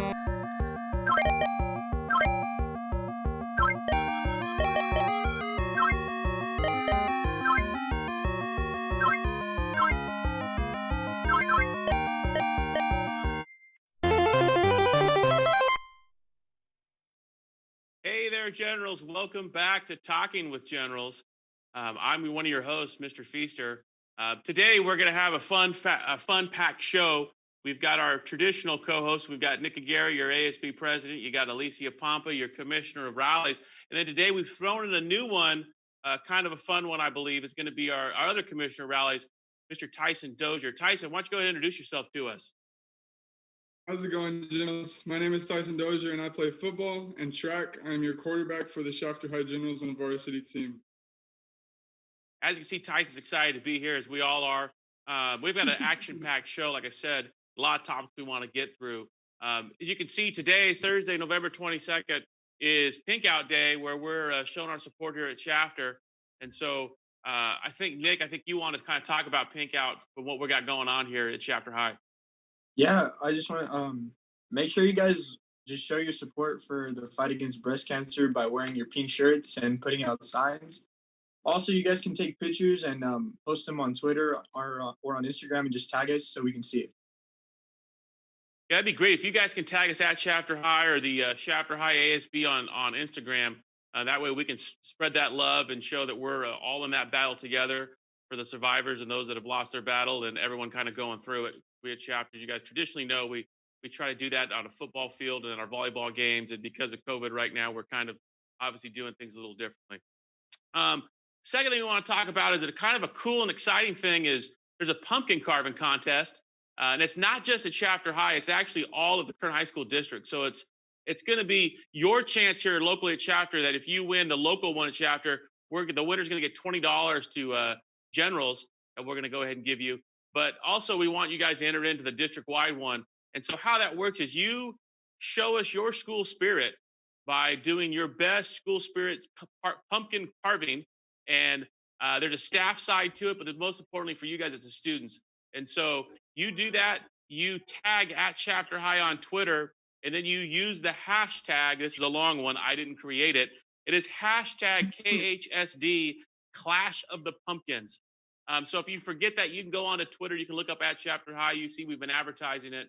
Hey there, Generals. Welcome back to Talking with Generals. I'm one of your hosts, Mr. Feaster. Today, we're going to have a fun-packed show. We've got our traditional co-hosts. We've got Nick Aguirre, your ASB president. You got Alicia Pompa, your commissioner of rallies. And then today, we've thrown in a new one, kind of a fun one, I believe. It's going to be our other commissioner of rallies, Mr. Tyson Dozier. Tyson, why don't you go ahead and introduce yourself to us? How's it going, Generals? My name is Tyson Dozier, and I play football and track. I am your quarterback for the Shafter High Generals on the varsity team. As you can see, Tyson's excited to be here, as we all are. We've got an action-packed show, like I said, a lot of topics we want to get through. As you can see, today, Thursday, November 22nd, is Pink Out Day, where we're showing our support here at Shafter. And so I think, Nick, you want to kind of talk about Pink Out for what we got going on here at Shafter High. Yeah, I just want to make sure you guys just show your support for the fight against breast cancer by wearing your pink shirts and putting out signs. Also, you guys can take pictures and post them on Twitter or on Instagram and just tag us so we can see it. Yeah, that'd be great. If you guys can tag us at Shafter High or the Shafter High ASB on Instagram, that way we can spread that love and show that we're all in that battle together for the survivors and those that have lost their battle and everyone kind of going through it. We at Shafter, as you guys traditionally know, we try to do that on a football field and in our volleyball games. And because of COVID right now, we're kind of obviously doing things a little differently. Second thing we want to talk about is that kind of a cool and exciting thing is there's a pumpkin carving contest. And it's not just at Shafter High, it's actually all of the current high school district. So it's going to be your chance here locally at Shafter that if you win the local one at Shafter, the winner's going to get $20 to Generals that we're going to go ahead and give you. But also we want you guys to enter into the district-wide one. And so how that works is you show us your school spirit by doing your best school spirit pumpkin carving. And there's a staff side to it, but most importantly for you guys, it's the students. And so you do that, you tag at Shafter High on Twitter, and then you use the hashtag. This is a long one. I didn't create it. It is hashtag KHSD Clash of the Pumpkins. So if you forget that, you can go on to Twitter. You can look up at Shafter High. You see we've been advertising it.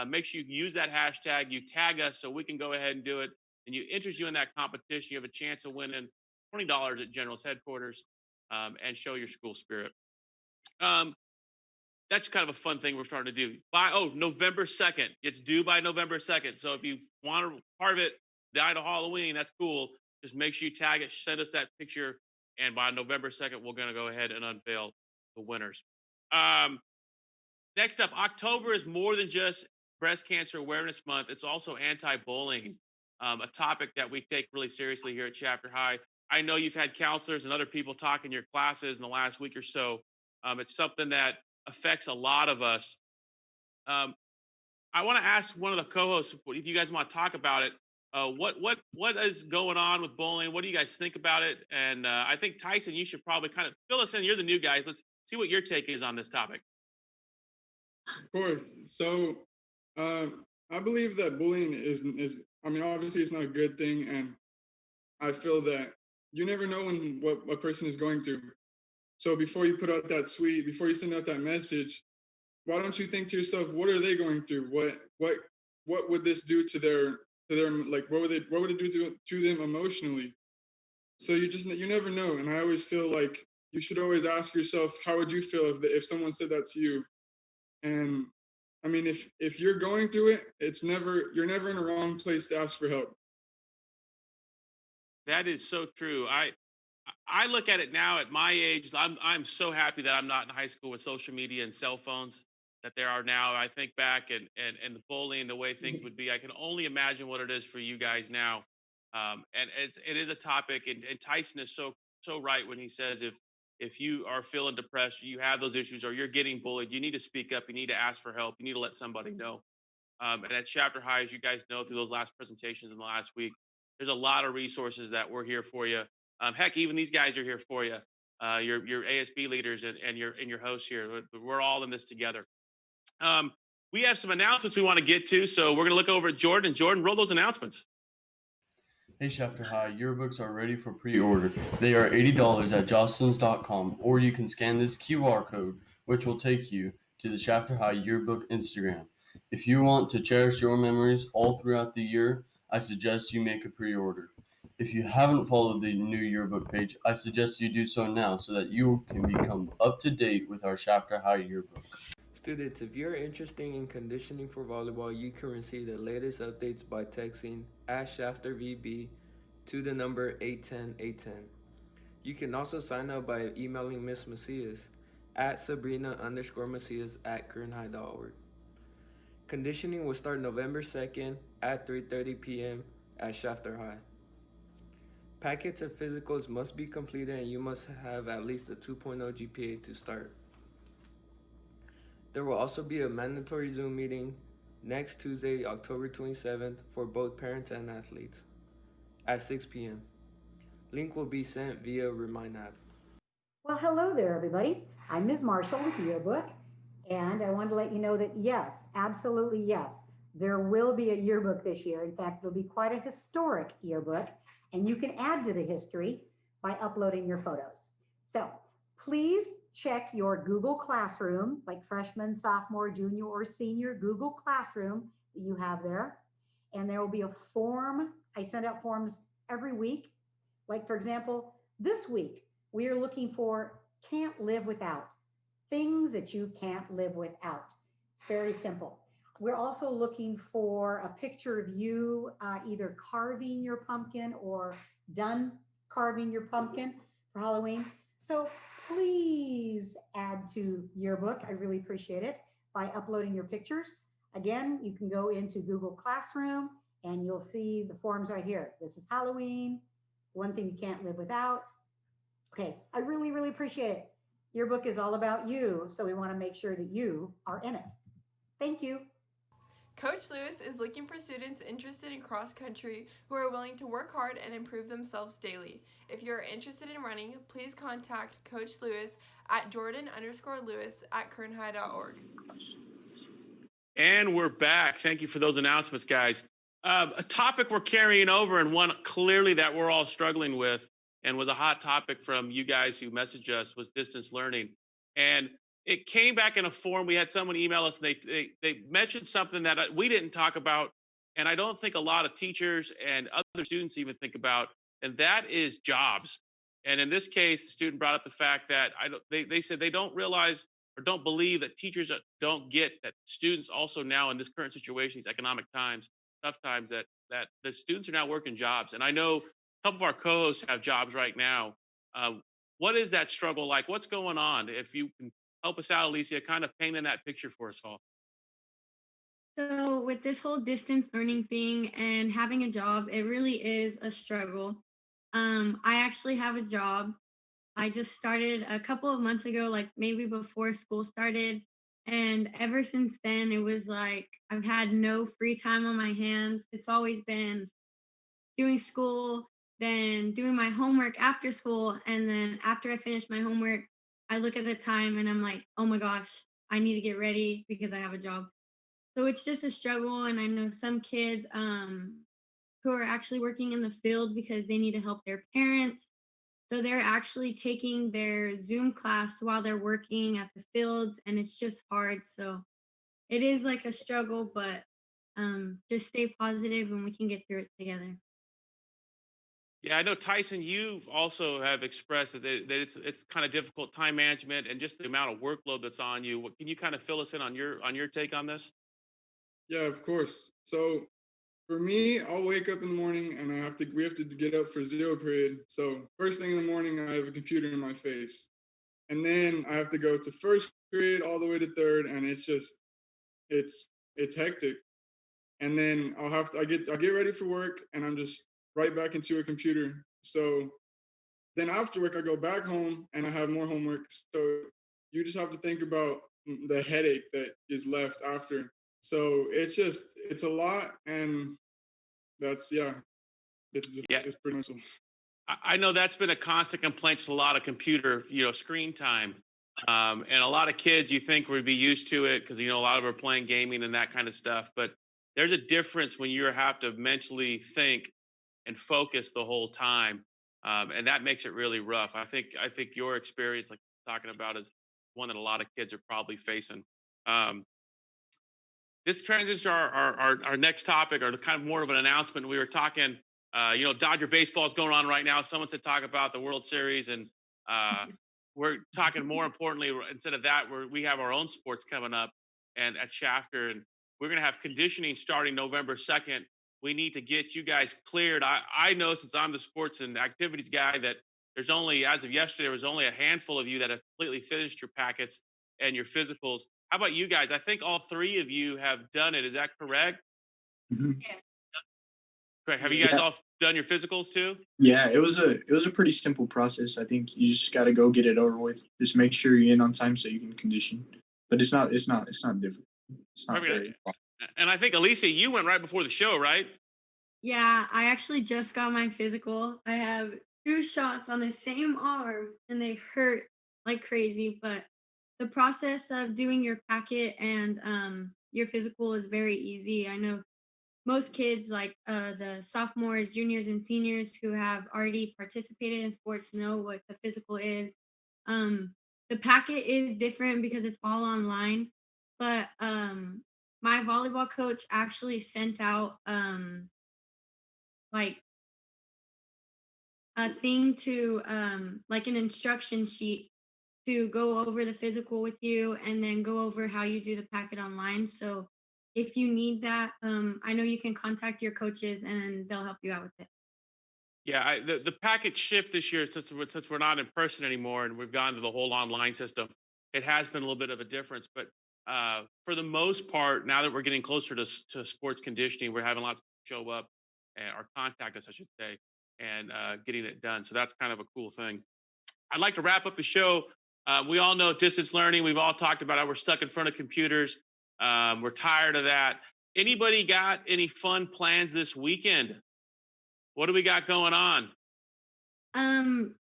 Make sure you use that hashtag. You tag us so we can go ahead and do it. And you interest you in that competition. You have a chance of winning $20 at General's headquarters and show your school spirit. That's kind of a fun thing we're starting to do. November 2nd. It's due by November 2nd. So if you want to carve it the night of Halloween, that's cool. Just make sure you tag it, send us that picture. And by November 2nd, we're going to go ahead and unveil the winners. Next up, October is more than just Breast Cancer Awareness Month. It's also anti-bullying, a topic that we take really seriously here at Shafter High. I know you've had counselors and other people talk in your classes in the last week or so. It's something that affects a lot of us. I want to ask one of the co-hosts if you guys want to talk about it. What is going on with bullying? What do you guys think about it? And I think Tyson, you should probably kind of fill us in. You're the new guy. Let's see what your take is on this topic. Of course. So I believe that bullying is obviously it's not a good thing, and I feel that you never know what a person is going through. So before you put out that tweet, before you send out that message, why don't you think to yourself, what are they going through? What would this do to their like what would it do to them emotionally? So you never know. And I always feel like you should always ask yourself, how would you feel if someone said that to you? And I mean, if you're going through it, you're never in a wrong place to ask for help. That is so true. I look at it now at my age. I'm so happy that I'm not in high school with social media and cell phones that there are now. I think back and the bullying, the way things would be. I can only imagine what it is for you guys now. And it is a topic. And Tyson is so right when he says if you are feeling depressed, you have those issues, or you're getting bullied, you need to speak up. You need to ask for help. You need to let somebody know. And at Shafter High, as you guys know through those last presentations in the last week, there's a lot of resources that we're here for you. Heck, even these guys are here for you. Your ASB leaders and your hosts here. We're all in this together. we have some announcements we want to get to. So we're going to look over at Jordan. Jordan, roll those announcements. Hey Chapter High, yearbooks are ready for pre-order. They are $80 at jostens.com, or you can scan this QR code, which will take you to the Chapter High Yearbook Instagram. If you want to cherish your memories all throughout the year, I suggest you make a pre-order. If you haven't followed the new yearbook page, I suggest you do so now so that you can become up to date with our Chapter High yearbook. Students, if you're interested in conditioning for volleyball, you can receive the latest updates by texting @ShafterVB to the number 810-810. You can also sign up by emailing Miss Macias at Sabrina_Macias@kernhigh.org. Conditioning will start November 2nd at 3:30 p.m. at Shafter High. Packets of physicals must be completed and you must have at least a 2.0 GPA to start. There will also be a mandatory Zoom meeting next Tuesday, October 27th for both parents and athletes at 6 p.m. Link will be sent via Remind app. Well, hello there, everybody. I'm Ms. Marshall with Yearbook, and I wanted to let you know that yes, absolutely yes, there will be a yearbook this year. In fact, it'll be quite a historic yearbook, and you can add to the history by uploading your photos. So please check your Google Classroom, like freshman, sophomore, junior, or senior Google Classroom that you have there. And there will be a form. I send out forms every week. Like, for example, this week, we are looking for can't live without, things that you can't live without. It's very simple. We're also looking for a picture of you either carving your pumpkin or done carving your pumpkin for Halloween. So please add to Yearbook. I really appreciate it by uploading your pictures. Again, you can go into Google Classroom and you'll see the forms right here. This is Halloween, one thing you can't live without. Okay, I really, really appreciate it. Yearbook is all about you, so we want to make sure that you are in it. Thank you. Coach Lewis is looking for students interested in cross country who are willing to work hard and improve themselves daily. If you're interested in running, please contact Coach Lewis at Jordan_Lewis@kernhigh.org. And we're back. Thank you for those announcements, guys. A topic we're carrying over, and one clearly that we're all struggling with, and was a hot topic from you guys who messaged us, was distance learning. And it came back in a form. We had someone email us, and they mentioned something that we didn't talk about, and I don't think a lot of teachers and other students even think about, and that is jobs. And in this case, the student brought up the fact that they said they don't realize or don't believe that teachers don't get that students also now in this current situation, these economic times, tough times, that the students are now working jobs. And I know a couple of our co-hosts have jobs right now. What is that struggle like? What's going on? If you can help us out, Alicia, kind of painting that picture for us all. So with this whole distance learning thing and having a job, it really is a struggle. I actually have a job. I just started a couple of months ago, like maybe before school started. And ever since then, it was like I've had no free time on my hands. It's always been doing school, then doing my homework after school. And then after I finish my homework, I look at the time and I'm like, oh my gosh, I need to get ready because I have a job. So it's just a struggle. And I know some kids who are actually working in the field because they need to help their parents. So they're actually taking their Zoom class while they're working at the fields, and it's just hard. So it is like a struggle, but just stay positive and we can get through it together. Yeah, I know, Tyson, you also have expressed that it's kind of difficult time management and just the amount of workload that's on you. Can you kind of fill us in on your take on this? Yeah, of course. So for me, I'll wake up in the morning and we have to get up for zero period. So first thing in the morning, I have a computer in my face. And then I have to go to first period all the way to third, and it's hectic. And then I get ready for work, and I'm just right back into a computer. So then after work, I go back home and I have more homework. So you just have to think about the headache that is left after. So it's a lot, and it's pretty much. I know that's been a constant complaint to a lot of computer, screen time. And a lot of kids you think would be used to it because, a lot of them are playing gaming and that kind of stuff. But there's a difference when you have to mentally think and focus the whole time. And that makes it really rough. I think your experience, like you're talking about, is one that a lot of kids are probably facing. Um, this transitions to our next topic, or kind of more of an announcement. We were talking, Dodger baseball is going on right now. Someone said talk about the World Series, and we're talking more importantly, instead of that, we have our own sports coming up and at Shafter, and we're going to have conditioning starting November 2nd. We need to get you guys cleared. I know, since I'm the sports and activities guy, that there's only, as of yesterday, there was only a handful of you that have completely finished your packets and your physicals. How about you guys? I think all three of you have done it. Is that correct? Mhm. Correct. Have you guys Yeah. all done your physicals too? Yeah, it was a pretty simple process. I think you just got to go get it over with. Just make sure you're in on time so you can condition. But it's not different. It's not Perfect. very. And I think, Alicia, you went right before the show, right? Yeah, I actually just got my physical. I have 2 shots on the same arm and they hurt like crazy, but the process of doing your packet and your physical is very easy. I know most kids, like the sophomores, juniors, and seniors who have already participated in sports, know what the physical is. Um, the packet is different because it's all online, but my volleyball coach actually sent out like a thing to like an instruction sheet to go over the physical with you and then go over how you do the packet online. So if you need that, I know you can contact your coaches and they'll help you out with it. Yeah, the package shift this year, since we're not in person anymore and we've gone to the whole online system, it has been a little bit of a difference. But for the most part, now that we're getting closer to sports conditioning, we're having lots of people show up or contact us, I should say, and getting it done. So that's kind of a cool thing. I'd like to wrap up the show. We all know distance learning. We've all talked about it. We're stuck in front of computers. We're tired of that. Anybody got any fun plans this weekend? What do we got going on?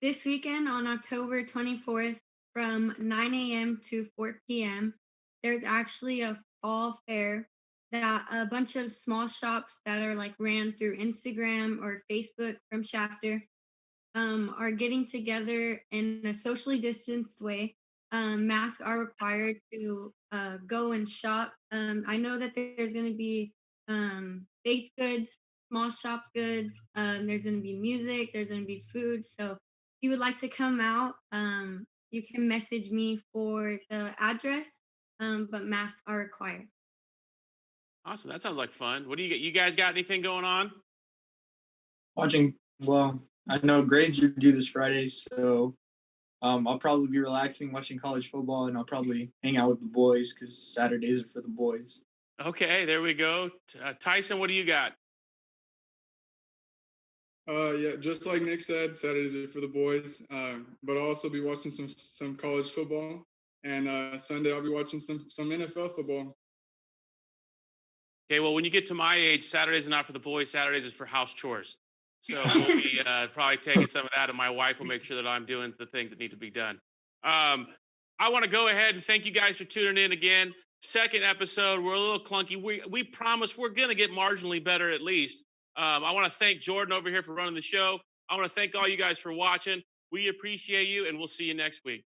This weekend on October 24th from 9 a.m. to 4 p.m., there's actually a fall fair that a bunch of small shops that are like ran through Instagram or Facebook from Shafter are getting together in a socially distanced way. Masks are required to go and shop. I know that there's going to be baked goods, small shop goods. There's going to be music. There's going to be food. So if you would like to come out, you can message me for the address, but masks are required. Awesome. That sounds like fun. What do you get? You guys got anything going on? Watching. Well, I know grades are due this Friday, so I'll probably be relaxing, watching college football, and I'll probably hang out with the boys because Saturdays are for the boys. Okay, there we go. Tyson, what do you got? Yeah, just like Nick said, Saturdays are for the boys. But I'll also be watching some college football, and Sunday I'll be watching some NFL football. Okay, well, when you get to my age, Saturdays are not for the boys. Saturdays is for house chores. So we'll be probably taking some of that, and my wife will make sure that I'm doing the things that need to be done. I want to go ahead and thank you guys for tuning in again. Second episode, we're a little clunky. We promise we're going to get marginally better at least. I want to thank Jordan over here for running the show. I want to thank all you guys for watching. We appreciate you, and we'll see you next week.